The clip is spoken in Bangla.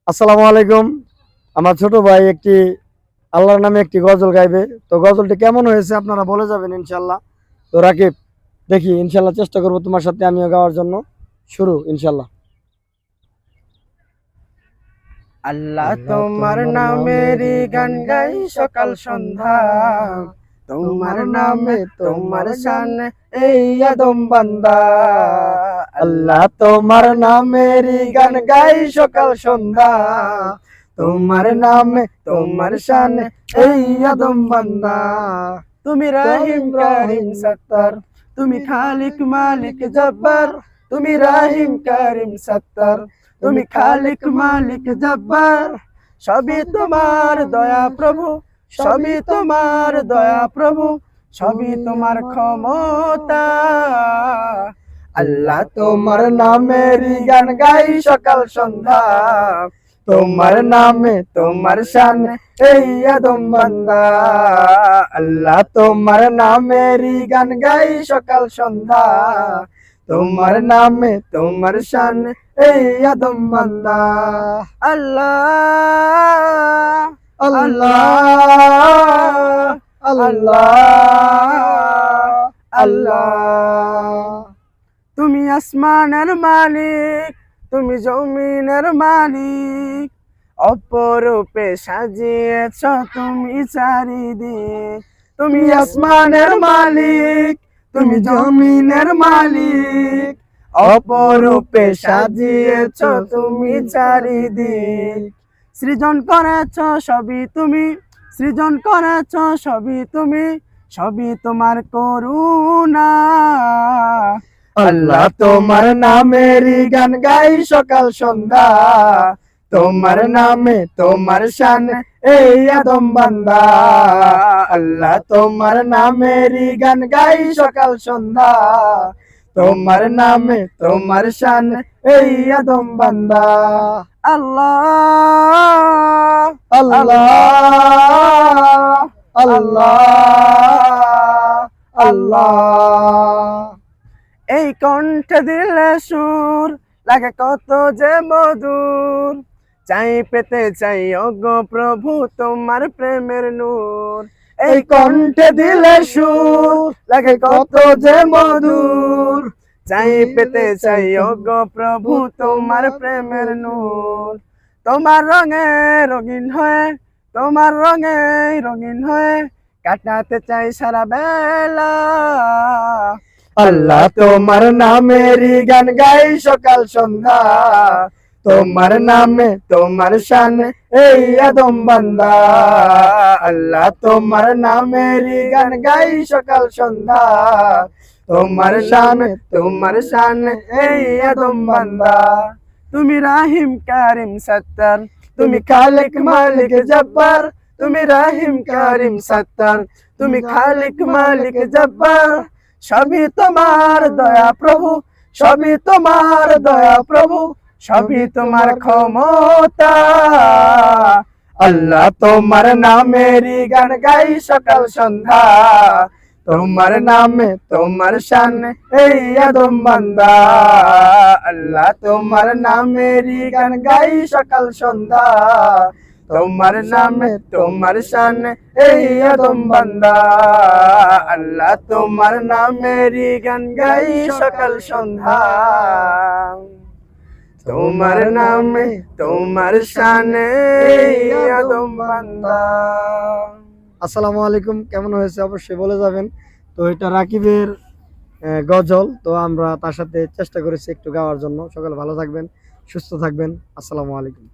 আসসালামু আলাইকুম। আমার ছোট ভাই একটি আল্লাহর নামে একটি গজল গাইবে। তো গজলটি কেমন হয়েছে আপনারা বলে যাবেন ইনশাল্লাহ। তো রাকিব, দেখি ইনশাল্লাহ চেষ্টা করবো তোমার সাথে আমিও গাওয়ার জন্য। শুরু ইনশাল্লাহ। আল্লাহ তোমার নামেরই গান গাই সকাল সন্ধ্যা, তোমার নামে তোমার শানে এই আদম বান্দা। আল্লাহ তোমার নামেরই গান গাই সকাল সন্ধ্যা, তোমার নামে তোমার শানে এই আদম বান্দা। তুমি রাহিম কারিম সত্তার, তুমি খালিক মালিক জব্বার। তুমি রাহিম কারিম সত্তার, তুমি খালিক মালিক জব্বার। সবই তোমার দয়া প্রভু, সবই তোমার দয়া প্রভু, সবই তোমার ক্ষমতা। আল্লাহ তোমার নামেরই গান গাই সকাল সন্ধ্যা, তোমার নামে তোমার শানে এই আদম বান্দা। আল্লাহ তোমার নামেরই গান গাই সকাল সন্ধ্যা, তোমার নামে তোমার শানে এই আদম বান্দা। আল্লাহ আল্লাহ আল্লাহ আল্লাহ। তুমি আসমানের মালিক, তুমি জমিনের মালিক। অপরূপে সাজিয়েছ তুমি চারিদিক। তুমি আসমানের মালিক, তুমি জমিনের মালিক। অপরূপে সাজিয়েছ তুমি চারিদিক। সৃজন করেছ সবই তুমি, সৃজন করেছ সবই তুমি, সবই তোমার করুণা। আল্লাহ তোমার নামেরই গান গাই সকাল সন্ধ্যা, তোমার নামে তোমার শানে এই আদম বান্দা। আল্লাহ তোমার নামেরই গান গাই সকাল সন্ধ্যা, তোমার নামে তোমার শানে এই আদম বান্দা। আল্লাহ আল্লাহ আল্লাহ আল্লাহ। এই কণ্ঠে দিলে সুর লাগে কত যে মধুর। চাই পেতে চাই ওগো প্রভু তোমার প্রেমের নূর। এই কণ্ঠে দিলে সুর লাগে কত যে মধুর। চাই পেতে চাই ওগো প্রভু তোমার প্রেমের নূর। তোমার রঙে রঙিন হয়ে, তোমার রঙে রঙিন হয়ে কাটাতে চাই সারা বেলা। আল্লাহ তোমার নামেরই গান গাই সকাল সন্ধ্যা, তোমার নামে তোমার শানে এই আদম বান্দা। আল্লাহ তোমার নামেরই গান গাই সকাল সন্ধ্যা, তোমার নামে তোমার শানে এই আদম বান্দা। তুমি রাহিম কারিম সত্তার, তুমি খালিক মালিক জব্বার, তুমি রাহিম কারিম সত্তার, তুমি খালিক মালিক জব্বার। সবই তোমার দয়া প্রভু, সবই তোমার দয়া প্রভু, সবই তোমার ক্ষমতা। আল্লাহ তোমার নামেরই গান গাই সকাল সন্ধ্যা, তোমার নামে তোমার শানে এই আদম বান্দা। আল্লাহ তোমার নামেরই গান গাই সকাল সন্ধ্যা, তোমার নামে তোমার শানে এই আদম বান্দা। আল্লাহ তোমার নামেরই গান গাই সকাল সন্ধ্যা, তোমার নামে তোমার শানে এই আদম বান্দা। আসসালামু আলাইকুম। কেমন হয়েছে অবশ্যই বলে যাবেন। তো এটা রাকিবের গজল, তো আমরা তার সাথে চেষ্টা করেছি একটু গাওয়ার জন্য। সকলে ভালো থাকবেন, সুস্থ থাকবেন। আসসালামু আলাইকুম।